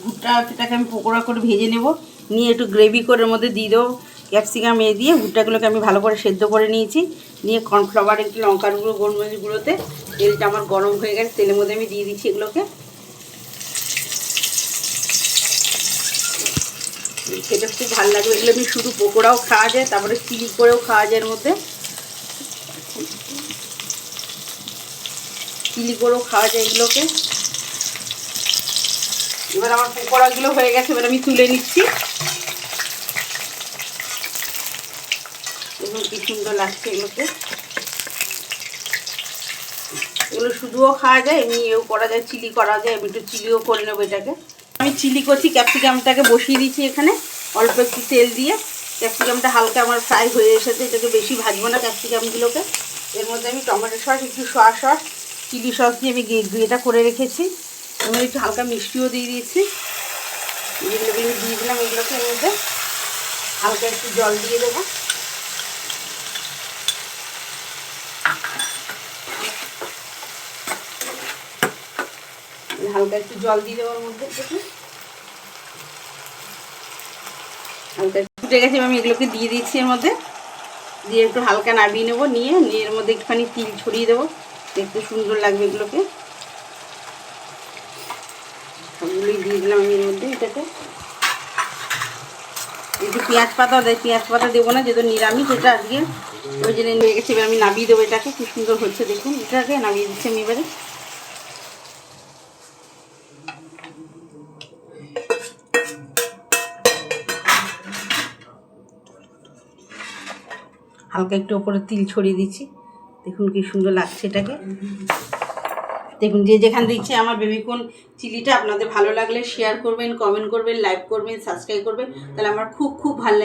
ভুট্টাটাকে আমি পকোড়া করে ভেজে নেব, নিয়ে একটু গ্রেভি করে এর মধ্যে দিয়ে দেবো ক্যাপসিকাম দিয়ে ভুট্টাগুলোকে আমি ভালো করে সেদ্ধ করে নিয়েছি। নিয়ে কর্নফ্লাওয়ার একটু লঙ্কার গুঁড়ো গোলমরিচ গুঁড়োতে তেলটা আমার গরম হয়ে গেছে, তেলের মধ্যে আমি দিয়ে দিচ্ছি এগুলোকে। খেতে খুব ভালো লাগবে এগুলো। আমি শুধু পকোড়াও খাওয়া যায়, তারপরে চিলি করেও খাওয়া যায়, এর মধ্যে চিলি করেও খাওয়া যায় এগুলোকে। এবার আমার পকোড়াগুলো হয়ে গেছে, এবার আমি তুলে নিচ্ছি। দেখুন কি সুন্দর লাগছে এগুলোকে। এগুলো শুধুও খাওয়া যায়, এমনিও করা যায়, চিলি করা যায়। আমি একটু চিলিও করে নেবো এটাকে। আমি চিলি করছি, ক্যাপসিকামটাকে বসিয়ে দিচ্ছি এখানে অল্প একটু তেল দিয়ে। ক্যাপসিকামটা হালকা আমার ফ্রাই হয়ে এসেছে, এটাকে বেশি ভাজবো না ক্যাপসিকামগুলোকে। এর মধ্যে আমি টমেটো সস, একটু সয়া সস, চিলি সস দিয়ে আমি গ্রেভিটা করে রেখেছি। আমি একটু হালকা মিষ্টিও দিয়ে দিয়েছি। যেগুলো দিয়ে দিলাম এগুলোকে এর মধ্যে হালকা একটু জল দিয়ে দেবো। হালকা একটু জল দিয়ে দেওয়ার মধ্যে হালকা ফুটে গেছে, আমি এগুলোকে দিয়ে দিচ্ছি এর মধ্যে। দিয়ে একটু হালকা নামিয়ে নেবো, নিয়ে এর মধ্যে একটুখানি তিল ছড়িয়ে দেবো, দেখতে সুন্দর লাগবে এগুলোকে। সবগুলোই দিয়ে দিলাম আমি এর মধ্যে। এটাকে একটু পেঁয়াজ পাতা দেয়, পেঁয়াজ পাতা দেবো না যেহেতু নিরামিষ এটা আজকে, ওই জন্য হয়ে গেছে। এবার আমি নামিয়ে দেবো এটাকে। খুব সুন্দর হচ্ছে দেখুন, এটাকে নামিয়ে দিচ্ছি আমি এবারে। হালকা একটু ওপরে তিল ছড়িয়ে দিচ্ছি, দেখুন কি সুন্দর লাগছে এটাকে। দেখুন যে যেখান দিচ্ছে আমার বেবিকর্ন চিলিটা আপনাদের ভালো লাগলে শেয়ার করবেন, কমেন্ট করবেন, লাইক করবেন, সাবস্ক্রাইব করবেন, তাহলে আমার খুব ভালো লাগে।